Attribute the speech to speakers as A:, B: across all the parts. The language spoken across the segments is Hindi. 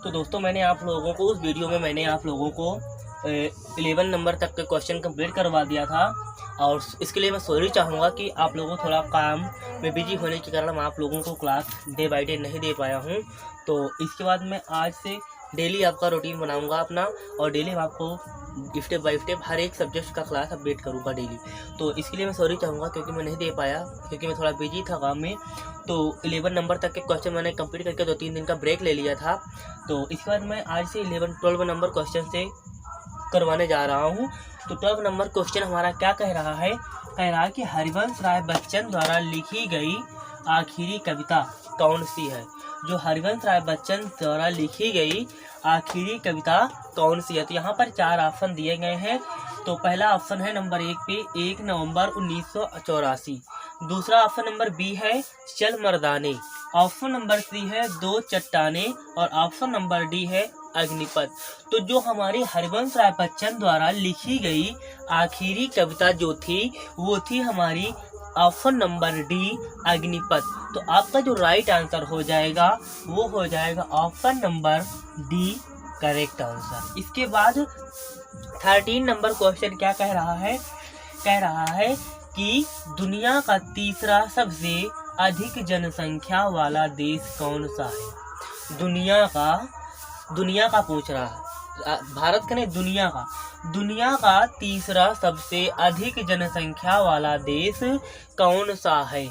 A: तो दोस्तों मैंने आप लोगों को उस वीडियो में 11 नंबर तक के क्वेश्चन कंप्लीट करवा दिया था और इसके लिए मैं सॉरी चाहूँगा कि आप लोगों को थोड़ा काम में बिजी होने के कारण मैं आप लोगों को क्लास डे बाय डे नहीं दे पाया हूँ। तो इसके बाद मैं आज से डेली आपका रूटीन बनाऊंगा अपना और डेली मैं आपको स्टेप बाय स्टेप हर एक सब्जेक्ट का क्लास अपडेट करूंगा डेली। तो इसके लिए मैं सॉरी चाहूँगा क्योंकि मैं नहीं दे पाया, क्योंकि मैं थोड़ा बिजी था काम में। तो 11 नंबर तक के क्वेश्चन मैंने कंप्लीट करके 2-3 दिन का ब्रेक ले लिया था। तो इसके बाद मैं आज से 12 नंबर क्वेश्चन से करवाने जा रहा हूँ। तो 12 नंबर क्वेश्चन हमारा क्या कह रहा है कि हरिवंश राय बच्चन द्वारा लिखी गई आखिरी कविता कौन सी है। जो हरिवंश राय बच्चन द्वारा लिखी गई आखिरी कविता कौन सी है। तो यहाँ पर 4 ऑप्शन दिए गए हैं। तो पहला ऑप्शन है नंबर 1 पे 1 नवंबर 1984, दूसरा ऑप्शन नंबर बी है चल मर्दाने, ऑप्शन नंबर सी है 2 चट्टाने और ऑप्शन नंबर डी है अग्निपथ। तो जो हमारी हरिवंश राय बच्चन द्वारा लिखी गई आखिरी कविता जो थी वो थी हमारी ऑप्शन नंबर डी अग्निपथ। तो आपका जो राइट आंसर हो जाएगा वो हो जाएगा option number D correct answer. इसके बाद 13 नंबर क्वेश्चन क्या कह रहा है कि दुनिया का तीसरा सबसे अधिक जनसंख्या वाला देश कौन सा है। दुनिया का पूछ रहा है, भारत का नहीं, दुनिया का तीसरा सबसे अधिक जनसंख्या वाला देश कौन सा है।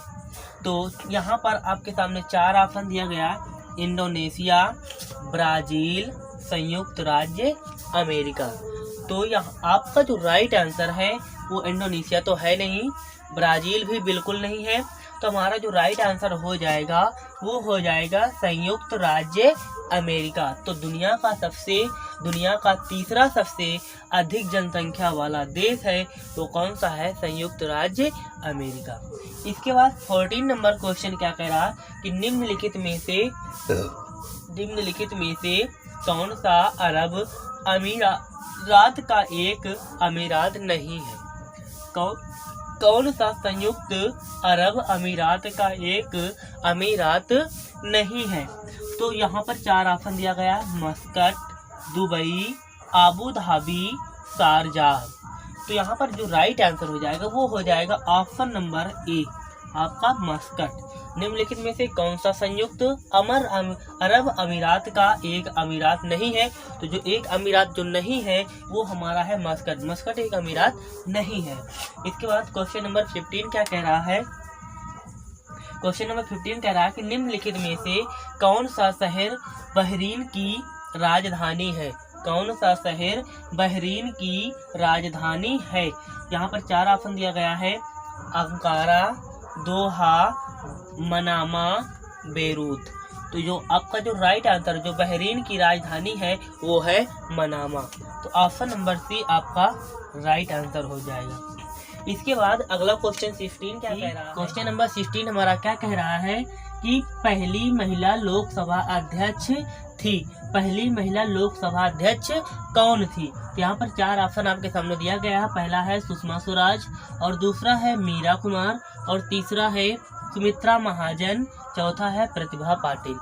A: तो यहाँ पर आपके सामने 4 ऑप्शन दिया गया है, इंडोनेशिया, ब्राजील, संयुक्त राज्य अमेरिका। तो यहाँ आपका जो राइट आंसर है वो इंडोनेशिया तो है नहीं, ब्राजील भी बिल्कुल नहीं है। तो हमारा जो राइट आंसर हो जाएगा वो हो जाएगा संयुक्त राज्य अमेरिका। तो दुनिया का तीसरा सबसे अधिक जनसंख्या वाला देश है वो कौन सा है, संयुक्त राज्य अमेरिका। इसके बाद 14 नंबर क्वेश्चन क्या कह रहा है कि निम्नलिखित में से कौन सा अरब अमीरात का एक अमीरात नहीं है। कौन सा संयुक्त अरब अमीरात का एक अमीरात नहीं है। तो यहाँ पर 4 ऑप्शन दिया गया है, Muscat, Dubai, Abu Dhabi, Sharjah. तो यहाँ पर जो राइट आंसर हो जाएगा वो हो जाएगा ऑप्शन नंबर ए आपका मस्कट। निम्नलिखित में से कौन सा संयुक्त अरब अमीरात का एक अमीरात नहीं है। तो जो एक अमीरात जो नहीं है वो हमारा है मस्कट एक अमीरात नहीं है। इसके बाद क्वेश्चन नंबर 15 क्या कह रहा है, क्वेश्चन नंबर 15 कह रहा है कि निम्नलिखित में से कौन सा शहर बहरीन की राजधानी है। कौन सा शहर बहरीन की राजधानी है। यहाँ पर 4 ऑप्शन दिया गया है, अंकारा, दोहा, मनामा, बेरूत। तो जो आपका जो राइट आंसर जो बहरीन की राजधानी है वो है मनामा। तो ऑप्शन नंबर सी आपका राइट आंसर हो जाएगा। इसके बाद अगला क्वेश्चन 16 क्या कह रहा है, क्वेश्चन नंबर 16 हमारा क्या कह रहा है कि पहली महिला लोकसभा अध्यक्ष थी। पहली महिला लोकसभा अध्यक्ष कौन थी। यहाँ पर 4 ऑप्शन आपके सामने दिया गया है। पहला है सुषमा स्वराज और दूसरा है मीरा कुमार और तीसरा है सुमित्रा महाजन, चौथा है प्रतिभा पाटिल।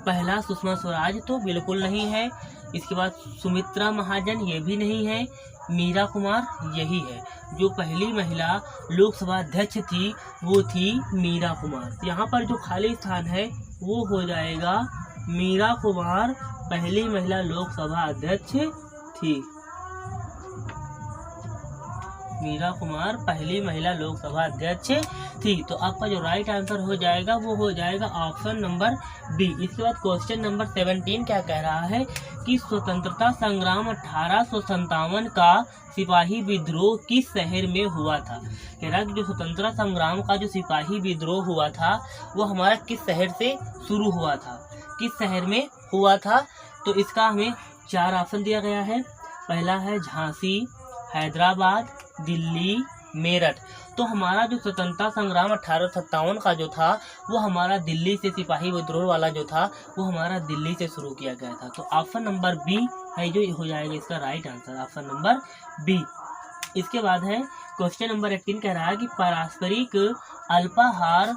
A: पहला सुषमा स्वराज तो बिल्कुल नहीं है, इसके बाद सुमित्रा महाजन ये भी नहीं है, मीरा कुमार यही है। जो पहली महिला लोकसभा अध्यक्ष थी वो थी मीरा कुमार। यहाँ पर जो खाली स्थान है वो हो जाएगा मीरा कुमार पहली महिला लोकसभा अध्यक्ष थी। मीरा कुमार पहली महिला लोकसभा अध्यक्ष थी। तो आपका जो राइट आंसर हो जाएगा वो हो जाएगा ऑप्शन नंबर बी। इसके बाद क्वेश्चन नंबर 17 क्या कह रहा है कि स्वतंत्रता संग्राम 1857 का सिपाही विद्रोह किस शहर में हुआ था। कह रहा है कि जो स्वतंत्रता संग्राम का जो सिपाही विद्रोह हुआ था वो हमारा किस शहर से शुरू हुआ था, किस शहर में हुआ था। तो इसका हमें 4 ऑप्शन दिया गया है। पहला है झांसी, हैदराबाद, दिल्ली, मेरठ। तो हमारा जो स्वतंत्रता संग्राम 1857 का जो था वो हमारा दिल्ली से, सिपाही विद्रोह वाला जो था वो हमारा दिल्ली से शुरू किया गया था। तो ऑप्शन नंबर बी है जो हो जाएगा इसका right answer, option number B. इसके बाद है क्वेश्चन नंबर 18 कह रहा है कि पारस्परिक अल्पाहार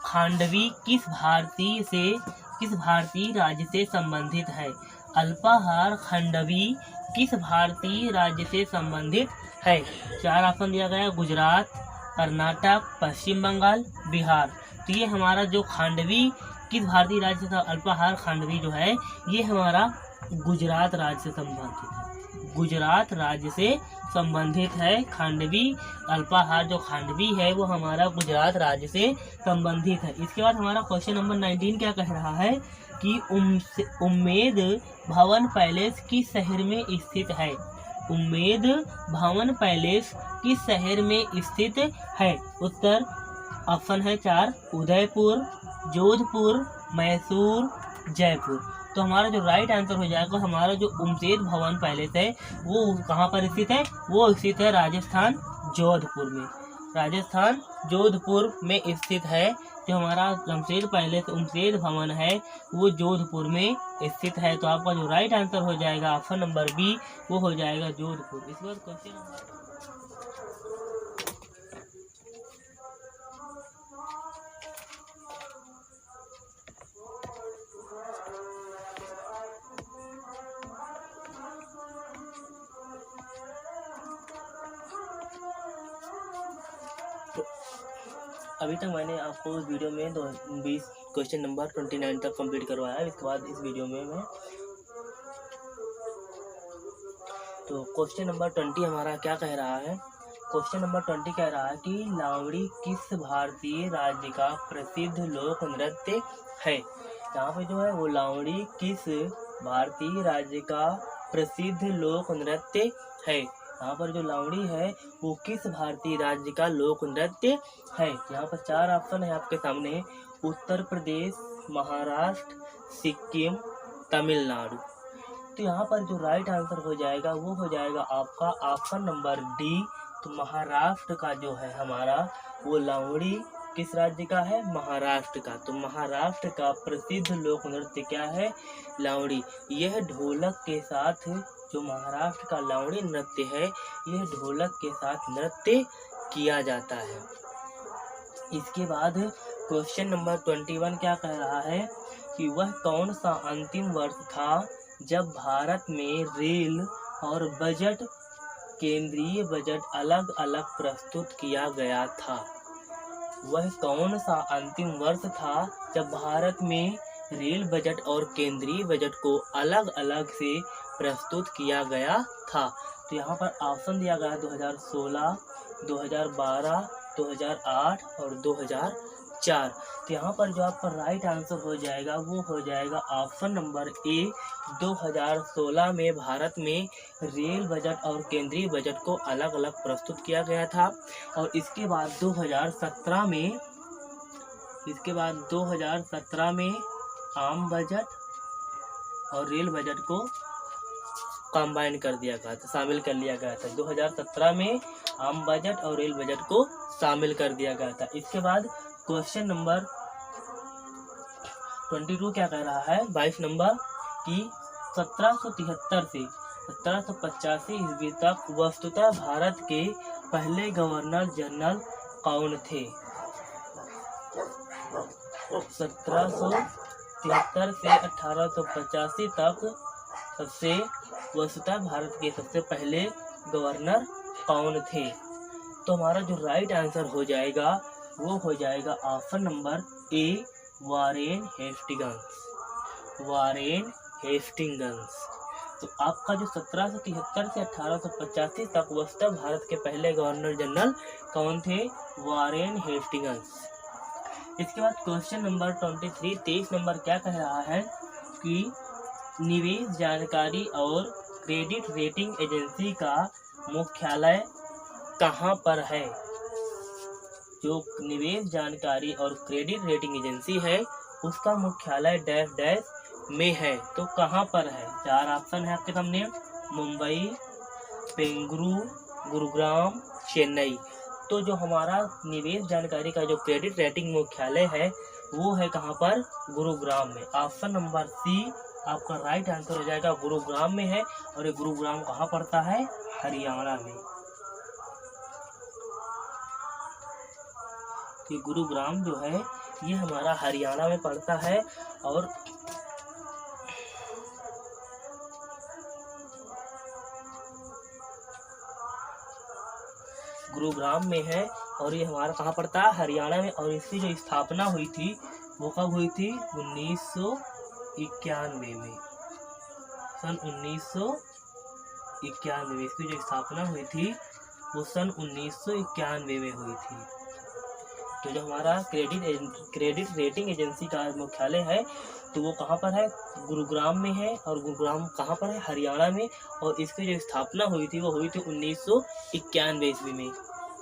A: खांडवी किस भारतीय राज्य से संबंधित है। अल्पाहार खंडवी किस भारतीय राज्य से संबंधित है? 4 ऑप्शन दिया गया है, गुजरात, कर्नाटक, पश्चिम बंगाल, बिहार। तो ये हमारा जो खांडवी किस भारतीय राज्य से, अल्पाहार खांडवी जो है ये हमारा गुजरात राज्य से संबंधित है। गुजरात राज्य से संबंधित है खांडवी अल्पाहार, जो खांडवी है वो हमारा गुजरात राज्य से संबंधित है। इसके बाद हमारा क्वेश्चन नंबर 19 क्या कह रहा है कि उम्मेद भवन पैलेस किस शहर में स्थित है? उम्मेद भवन पैलेस किस शहर में स्थित है? उत्तर ऑप्शन है 4, उदयपुर, जोधपुर, मैसूर, जयपुर। तो हमारा जो राइट आंसर हो जाएगा, हमारा जो उम्मेद भवन पैलेस है वो कहाँ पर स्थित है? वो स्थित है राजस्थान जोधपुर में। राजस्थान जोधपुर में स्थित है जो हमारा उम्मेद भवन है वो जोधपुर में स्थित है। तो आपका जो राइट आंसर हो जाएगा ऑप्शन नंबर बी, वो हो जाएगा जोधपुर। इसके बाद क्वेश्चन अभी तक मैंने आपको इस वीडियो में 20 क्वेश्चन नंबर 29 तक कंप्लीट करवाया है। इसके बाद इस वीडियो में मैं तो क्वेश्चन नंबर 20 हमारा क्या कह रहा है? क्वेश्चन नंबर 20 कह रहा है कि लावड़ी किस भारतीय राज्य का प्रसिद्ध लोक नृत्य है? यहाँ पे जो है वो लावड़ी किस भारतीय राज्य का प्रसिद्ध लोक नृत्य है? यहाँ पर जो लावड़ी है वो किस भारतीय राज्य का लोक नृत्य है? यहाँ पर 4 ऑप्शन है आपके सामने, उत्तर प्रदेश, महाराष्ट्र, सिक्किम, तमिलनाडु। तो यहाँ पर जो राइट आंसर हो जाएगा वो हो जाएगा आपका ऑप्शन नंबर डी। तो महाराष्ट्र का जो है हमारा वो लावड़ी किस राज्य का है? महाराष्ट्र का। तो महाराष्ट्र का प्रसिद्ध लोक नृत्य क्या है? लावड़ी। यह ढोलक के साथ, जो महाराष्ट्र का लावड़ी नृत्य है यह ढोलक के साथ नृत्य किया जाता है। इसके बाद क्वेश्चन नंबर 21 क्या कह रहा है कि वह कौन सा अंतिम वर्ष था जब भारत में रेल और बजट, केंद्रीय बजट अलग अलग प्रस्तुत किया गया था? वह कौन सा अंतिम वर्ष था जब भारत में रेल बजट और केंद्रीय बजट को अलग अलग से प्रस्तुत किया गया था? तो यहाँ पर ऑप्शन दिया गया 2016, 2012, 2008 और 2004। तो यहाँ पर जो आपका राइट आंसर हो जाएगा वो हो जाएगा ऑप्शन नंबर ए। 2016 में भारत में रेल बजट और केंद्रीय बजट को अलग अलग प्रस्तुत किया गया था। और इसके बाद 2017 में आम बजट और रेल बजट को कंबाइन कर दिया गया था, शामिल कर लिया गया था। 2017 में आम बजट और रेल बजट को शामिल कर दिया गया था। इसके बाद क्वेश्चन नंबर 22 क्या कह रहा है? 22 नंबर कि 1773 से 1785 ईस्वी तक वस्तुतः भारत के पहले गवर्नर जनरल कौन थे? 1773 से 1885 तक सबसे वस्तुतः भारत के सबसे पहले गवर्नर कौन थे? तो हमारा जो राइट आंसर हो जाएगा वो हो जाएगा option number A, Warren Hastings. Warren Hastings. तो आपका जो 1773 से 1885 तक वस्तुतः भारत के पहले गवर्नर जनरल कौन थे? Warren Hastings. इसके बाद क्वेश्चन नंबर 23 नंबर क्या कह रहा है कि निवेश जानकारी और क्रेडिट रेटिंग एजेंसी का मुख्यालय कहाँ पर है? जो निवेश जानकारी और क्रेडिट रेटिंग एजेंसी है उसका मुख्यालय डैश डैश में है। तो कहाँ पर है? 4 ऑप्शन है आपके सामने, मुंबई, बेंगलुरु, गुरुग्राम, चेन्नई। तो जो हमारा निवेश जानकारी का जो क्रेडिट रेटिंग मुख्यालय है वो है कहाँ पर? गुरुग्राम में। ऑप्शन नंबर सी आपका राइट आंसर हो जाएगा, गुरुग्राम में है। और ये गुरुग्राम कहाँ पड़ता है? हरियाणा में। ये गुरुग्राम जो है ये हमारा हरियाणा में पड़ता है। और गुरुग्राम में है और ये हमारा कहाँ पड़ता है, हरियाणा में। और इसकी जो स्थापना हुई थी वो कब हुई थी, 1991 में, सन 1991 में इसकी जो स्थापना हुई थी वो सन 1991 में हुई थी। तो जो हमारा क्रेडिट रेटिंग एजेंसी का मुख्यालय है तो वो कहाँ पर है, गुरुग्राम में है। और गुरुग्राम कहाँ पर है, हरियाणा में। और इसकी जो स्थापना हुई थी वो हुई थी 1991 ईस्वी में।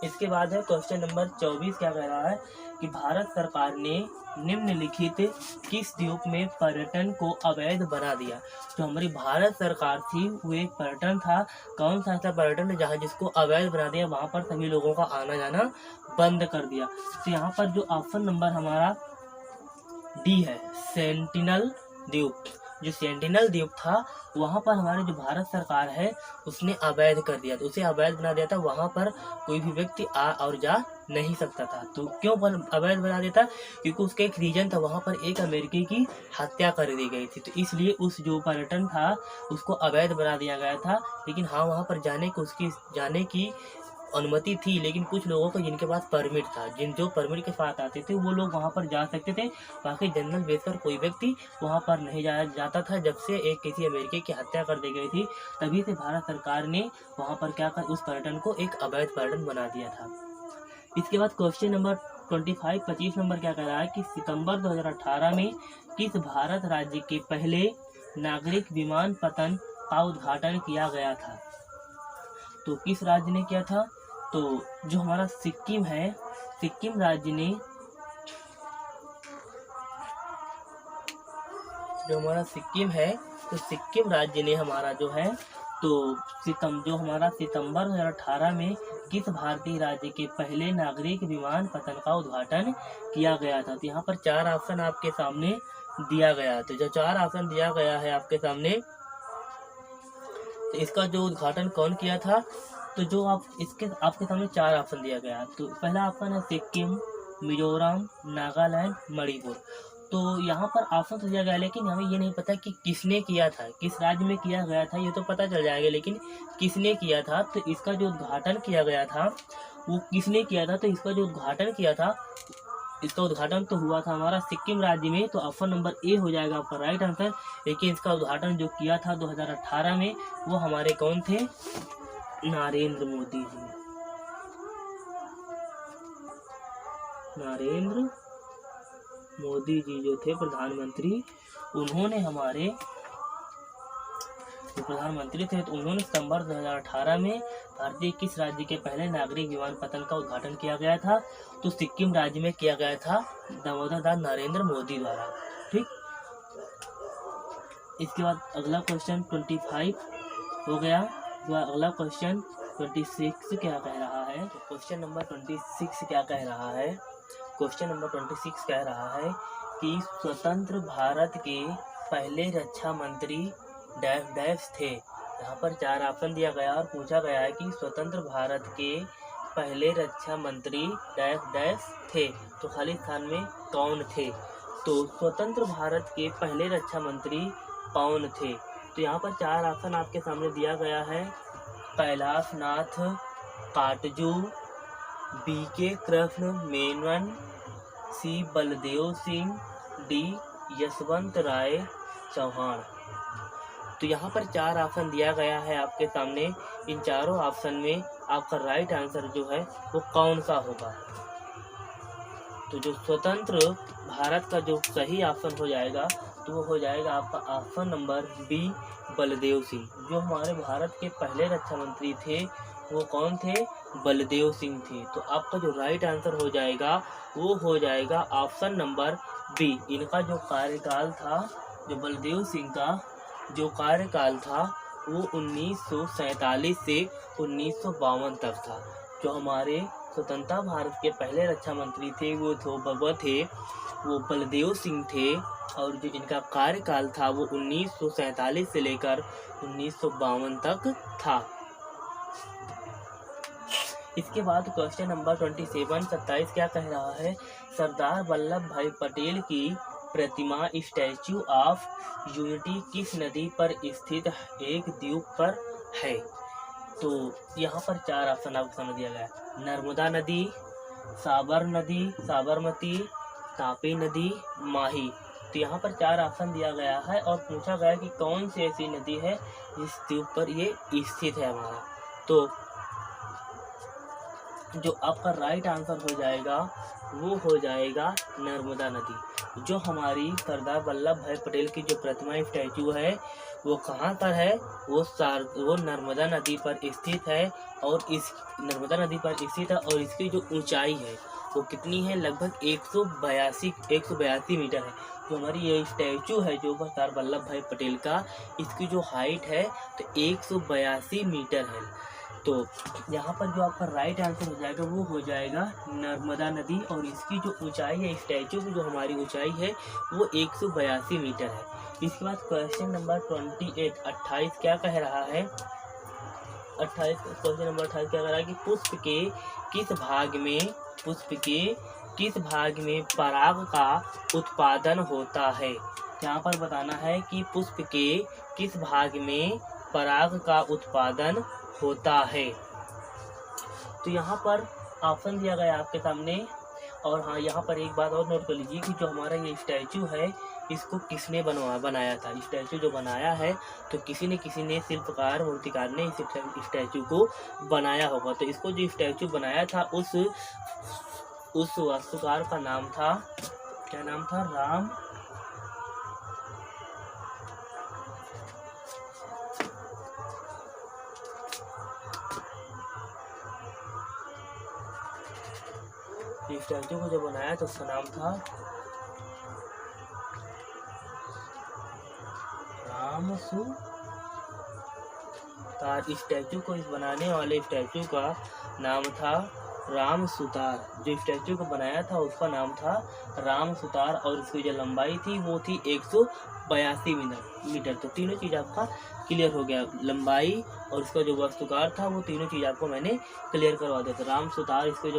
A: इसके बाद है क्वेश्चन नंबर 24, क्या कह रहा है कि भारत सरकार ने निम्नलिखित किस द्वीप में पर्यटन को अवैध बना दिया। जो हमारी भारत सरकार थी वो एक पर्यटन था, कौन सा ऐसा पर्यटन जहाँ जिसको अवैध बना दिया, वहाँ पर सभी लोगों का आना जाना बंद कर दिया। तो यहाँ पर जो ऑप्शन नंबर हमारा डी है, सेंटिनल द्वीप। जो सेंटिनल द्वीप था वहाँ पर हमारे जो भारत सरकार है उसने अवैध कर दिया, तो उसे अवैध बना दिया था। वहाँ पर कोई भी व्यक्ति आ और जा नहीं सकता था। तो क्यों अवैध बना देता, क्योंकि उसका एक रीजन था, वहाँ पर एक अमेरिकी की हत्या कर दी गई थी। तो इसलिए उस जो पर्यटन था उसको अवैध बना दिया गया था। लेकिन हाँ, वहाँ पर जाने की अनुमति थी, लेकिन कुछ लोगों को जिनके पास परमिट था, जो परमिट के साथ आते थे वो लोग वहाँ पर जा सकते थे। बाकी जनरल बेस पर कोई व्यक्ति वहाँ पर नहीं जाता था। जब से एक किसी अमेरिकी की हत्या कर दी गई थी तभी से भारत सरकार ने वहाँ पर उस पर्यटन को एक अवैध पर्यटन बना दिया था। इसके बाद क्वेश्चन नंबर 25 नंबर क्या कह रहा है कि सितंबर 2018 में किस भारत राज्य के पहले नागरिक विमानपत्तन का उद्घाटन किया गया था। तो किस राज्य ने किया था, तो जो हमारा सिक्किम है, सिक्किम राज्य ने, जो हमारा सिक्किम है तो सिक्किम राज्य ने हमारा जो है तो जो हमारा सितंबर 2018 में किस भारतीय राज्य के पहले नागरिक विमानपत्तन का उद्घाटन किया गया था। तो यहाँ पर 4 ऑप्शन आपके सामने दिया गया। तो जो 4 ऑप्शन दिया गया है आपके सामने, तो इसका जो उद्घाटन कौन किया था, तो जो आपके सामने 4 ऑप्शन दिया गया। तो पहला ऑप्शन है सिक्किम, मिजोरम, नागालैंड, मणिपुर। तो यहाँ पर ऑप्शन तो दिया गया, लेकिन हमें ये नहीं पता कि किसने किया था, किस राज्य में किया गया था, ये तो पता चल जाएगा, लेकिन किसने किया था। तो इसका जो उद्घाटन किया गया था वो किसने किया था, तो इसका जो उद्घाटन किया था, इसका उद्घाटन तो हुआ था हमारा सिक्किम राज्य में। तो ऑप्शन नंबर ए हो जाएगा आपका राइट आंसर। लेकिन इसका उद्घाटन जो किया था 2018 में वो हमारे कौन थे, नरेंद्र मोदी जी। नरेंद्र मोदी जी जो थे प्रधानमंत्री, उन्होंने हमारे जो प्रधानमंत्री थे तो उन्होंने सितंबर 2018 में भारतीय किस राज्य के पहले नागरिक विमानपत्तन का उद्घाटन किया गया था, तो सिक्किम राज्य में किया गया था दामोदर दास नरेंद्र मोदी द्वारा। ठीक, इसके बाद अगला क्वेश्चन 25 हो गया। अगला क्वेश्चन 26 क्या कह रहा है, तो क्वेश्चन नंबर 26 क्या कह रहा है, क्वेश्चन नंबर 26 कह रहा है कि स्वतंत्र भारत के पहले रक्षा मंत्री डैश थे। यहाँ पर 4 ऑप्शन दिया गया और पूछा गया है कि स्वतंत्र भारत के पहले रक्षा मंत्री डैश थे, तो खाली स्थान में कौन थे। तो स्वतंत्र भारत के पहले रक्षा मंत्री कौन थे, तो यहाँ पर 4 ऑप्शन आपके सामने दिया गया है, Kailash Nath Katju, BK Krishna Menon, C Baldev Singh, D Yashwant राय चौहान। तो यहाँ पर 4 ऑप्शन दिया गया है आपके सामने। इन चारों ऑप्शन में आपका राइट आंसर जो है वो कौन सा होगा, तो जो स्वतंत्र भारत का जो सही ऑप्शन हो जाएगा तो वो हो जाएगा आपका option number B Baldev Singh. जो हमारे भारत के पहले रक्षा मंत्री थे वो कौन थे, बलदेव सिंह थे। तो आपका जो राइट आंसर हो जाएगा वो हो जाएगा ऑप्शन नंबर B। इनका जो कार्यकाल था, जो बलदेव सिंह का जो कार्यकाल था वो 1947 से 1952 तक था। जो हमारे स्वतंत्रता भारत के पहले रक्षा मंत्री थे वो बलदेव सिंह थे, और जो इनका कार्यकाल था वो 1947 से लेकर 1952 तक था। इसके बाद क्वेश्चन नंबर 27 क्या कह रहा है, सरदार वल्लभ भाई पटेल की प्रतिमा स्टैच्यू ऑफ यूनिटी किस नदी पर स्थित एक द्वीप पर है। तो यहाँ पर 4 ऑप्शन आपको सामने दिया गया है। नर्मदा नदी, साबर नदी, साबरमती, तापी नदी, माही। तो यहाँ पर 4 ऑप्शन दिया गया है और पूछा गया कि कौन सी ऐसी नदी है जिस द्वीप पर ये स्थित है हमारा। तो जो आपका राइट आंसर हो जाएगा वो हो जाएगा नर्मदा नदी। जो हमारी सरदार वल्लभ भाई पटेल की जो प्रतिमा स्टैचू है वो कहाँ पर है, वो नर्मदा नदी पर स्थित है। और इस नर्मदा नदी पर स्थित है और इसकी जो ऊंचाई है वो कितनी है, लगभग 182 मीटर है। जो हमारी ये स्टैचू है जो सरदार वल्लभ भाई पटेल का, इसकी जो हाइट है तो 182 मीटर है। तो यहाँ पर जो आपका राइट आंसर हो जाएगा वो हो जाएगा नर्मदा नदी। और इसकी जो ऊंचाई है, स्टैचू की जो हमारी ऊंचाई है वो 182 मीटर है। इसके बाद क्वेश्चन नंबर 28 क्या कह रहा है, क्वेश्चन नंबर 28 क्या कह रहा है कि पुष्प के किस भाग में पराग का उत्पादन होता है। यहाँ पर बताना है कि पुष्प के किस भाग में पराग का उत्पादन होता है। तो यहाँ पर ऑप्शन दिया गया आपके सामने। और हाँ, यहाँ पर एक बात और नोट कर लीजिए कि जो हमारा ये स्टैचू है इसको किसने बनाया था। स्टैचू जो बनाया है तो किसी ने शिल्पकार मूर्तिकार ने इस स्टैचू को बनाया होगा। तो इसको जो स्टैचू बनाया था उस वास्तुकार का नाम था, क्या नाम था, राम स्टैचू को जो बनाया तो उसका नाम था राम सुतार। स्टैचू को इस बनाने वाले स्टैचू का नाम था राम सुतार। जो स्टैचू को बनाया था उसका नाम था राम सुतार। और इसकी जो लंबाई थी वो थी 182 मीटर। तो तीनों चीज़ आपका क्लियर हो गया, लंबाई और इसका जो वास्तुकार था वो तीनों चीज़ आपको मैंने क्लियर करवा दिया था। राम सुतार इसको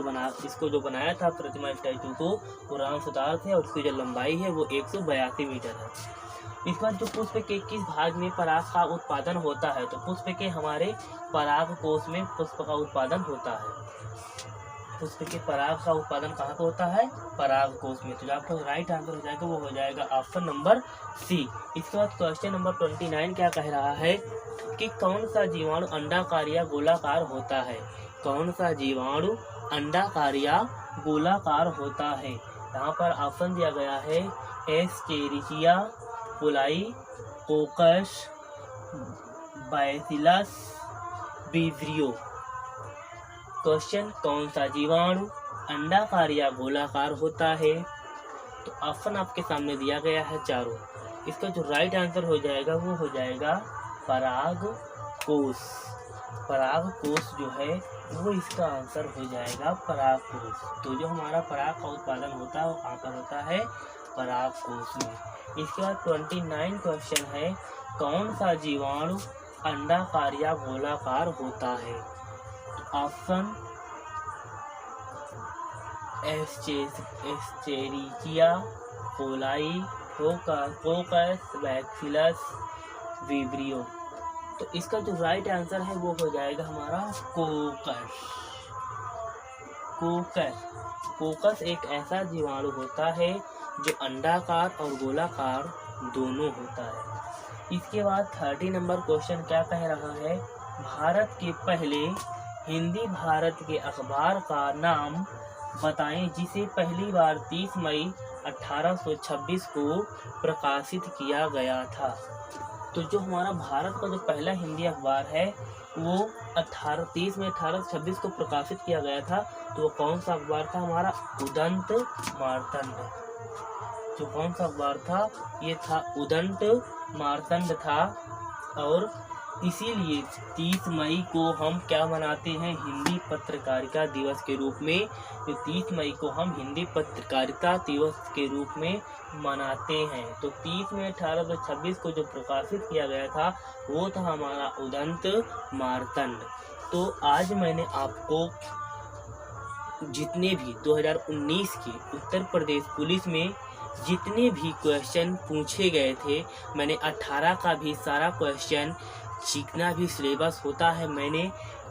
A: जो बनाया था प्रतिमा स्टैचू को वो राम सुतार थे। और इसकी जो लंबाई है वो 182 मीटर है। इसके बाद जो पुष्प के किस भाग में पराग का उत्पादन होता है, तो पुष्प के हमारे पराग कोश में पुष्प का उत्पादन होता है। पुष्प के पराग का उत्पादन कहाँ पर होता है, पराग कोश में। तो आपका राइट आंसर हो जाएगा वो हो जाएगा ऑप्शन नंबर सी। इसके बाद क्वेश्चन नंबर 29 क्या कह रहा है कि कौन सा जीवाणु अंडाकार या गोलाकार होता है। कौन सा जीवाणु अंडाकार या गोलाकार होता है। यहाँ पर ऑप्शन दिया गया है Escherichia coli, कोकस, bacillus, vibrio. Question, कौन सा जीवाणु अंडाकार या गोलाकार होता है। तो ऑप्शन आपके सामने दिया गया है चारों। इसका जो राइट आंसर हो जाएगा वो हो जाएगा परागकोश। परागकोश जो है वो इसका आंसर हो जाएगा परागकोश। तो जो हमारा पराग का उत्पादन होता है वो कहाँ पर होता है, परागकोश में। इसके बाद 29 क्वेश्चन है कौन सा जीवाणु अंडाकार या गोलाकार होता है। Option Escherichia coli, कोकस, bacillus, vibrio. तो इसका जो राइट आंसर है वो हो जाएगा हमारा कोकस। कोकस एक ऐसा जीवाणु होता है जो अंडाकार और गोलाकार दोनों होता है। इसके बाद 30 नंबर क्वेश्चन क्या कह रहा है, भारत के पहले हिंदी भारत के अखबार का नाम बताएं जिसे पहली बार 30 मई 1826 को प्रकाशित किया गया था। तो जो हमारा भारत का जो पहला हिंदी अखबार है वो 30 मई 1826 को प्रकाशित किया गया था। तो वो कौन सा अखबार था, हमारा उदंत मार्तंड। जो कौन सा अखबार था, ये था उदंत मार्तंड था। और इसीलिए 30 मई को हम क्या मनाते हैं, हिंदी पत्रकारिता दिवस के रूप में। तो 30 मई को हम हिंदी पत्रकारिता दिवस के रूप में मनाते हैं। तो 30 मई 1826 को जो प्रकाशित किया गया था वो था हमारा उदंत मार्तंड। तो आज मैंने आपको जितने भी 2019 के उत्तर प्रदेश पुलिस में जितने भी क्वेश्चन पूछे गए थे, मैंने 18 का भी सारा क्वेश्चन जितना भी सिलेबस होता है मैंने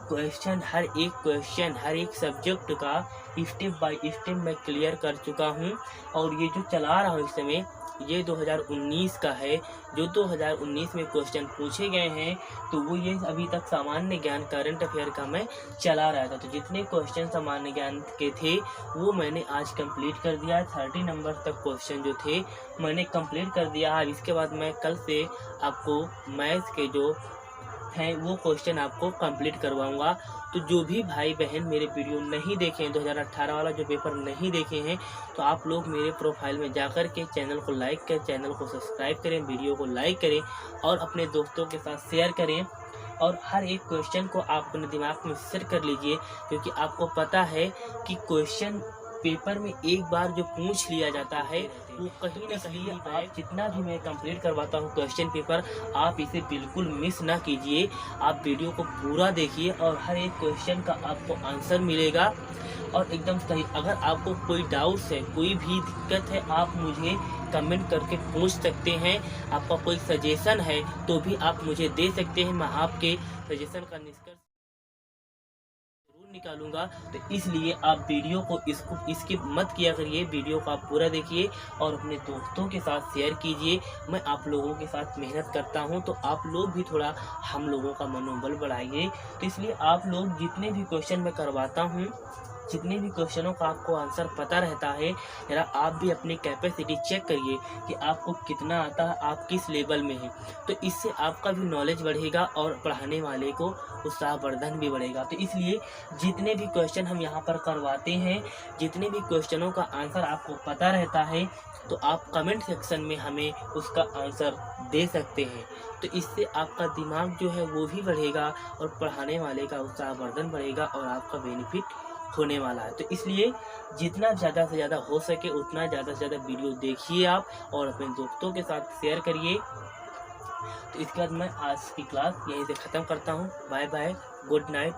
A: क्वेश्चन हर एक सब्जेक्ट का स्टेप बाय स्टेप मैं क्लियर कर चुका हूँ। और ये जो चला रहा हूँ इस समय ये 2019 का है। जो 2019 में क्वेश्चन पूछे गए हैं तो वो ये अभी तक सामान्य ज्ञान करंट अफेयर का मैं चला रहा था। तो जितने क्वेश्चन सामान्य ज्ञान के थे वो मैंने आज कंप्लीट कर दिया। 30 नंबर तक क्वेश्चन जो थे मैंने कंप्लीट कर दिया। अब इसके बाद मैं कल से आपको मैथ्स के जो हैं वो क्वेश्चन आपको कंप्लीट करवाऊंगा। तो जो भी भाई बहन मेरे वीडियो नहीं देखे हैं 2018 वाला जो पेपर नहीं देखे हैं तो आप लोग मेरे प्रोफाइल में जाकर के चैनल को लाइक करें, चैनल को सब्सक्राइब करें, वीडियो को लाइक करें और अपने दोस्तों के साथ शेयर करें। और हर एक क्वेश्चन को आप अपने दिमाग में सेट कर लीजिए, क्योंकि आपको पता है कि क्वेश्चन पेपर में एक बार जो पूछ लिया जाता है वो कहीं ना कहीं आप जितना भी मैं कंप्लीट करवाता हूँ क्वेश्चन पेपर, आप इसे बिल्कुल मिस ना कीजिए। आप वीडियो को पूरा देखिए और हर एक क्वेश्चन का आपको आंसर मिलेगा और एकदम सही। अगर आपको कोई डाउट्स है, कोई भी दिक्कत है, आप मुझे कमेंट करके पूछ सकते हैं। आपका कोई सजेशन है तो भी आप मुझे दे सकते हैं, मैं आपके सजेशन का निष्कर्ष निकालूंगा। तो इसलिए आप वीडियो को इसकी मत किया करिए, वीडियो को आप पूरा देखिए और अपने दोस्तों के साथ शेयर कीजिए। मैं आप लोगों के साथ मेहनत करता हूं तो आप लोग भी थोड़ा हम लोगों का मनोबल बढ़ाइए। तो इसलिए आप लोग जितने भी क्वेश्चन मैं करवाता हूं, जितने भी क्वेश्चनों का आपको आंसर पता रहता है, जरा आप भी अपनी कैपेसिटी चेक करिए कि आपको कितना आता है, आप किस लेवल में हैं। तो इससे आपका भी नॉलेज बढ़ेगा और पढ़ाने वाले को उत्साहवर्धन भी बढ़ेगा। तो इसलिए जितने भी क्वेश्चन हम यहाँ पर करवाते हैं, जितने भी क्वेश्चनों का आंसर आपको पता रहता है तो आप कमेंट सेक्शन में हमें उसका आंसर दे सकते हैं। तो इससे आपका दिमाग जो है वो भी बढ़ेगा और पढ़ाने वाले का उत्साहवर्धन बढ़ेगा और आपका बेनिफिट होने वाला है। तो इसलिए जितना ज़्यादा से ज़्यादा हो सके उतना ज़्यादा से ज़्यादा वीडियो देखिए आप और अपने दोस्तों के साथ शेयर करिए। तो इसके बाद मैं आज की क्लास यहीं से ख़त्म करता हूँ। Bye bye, good night.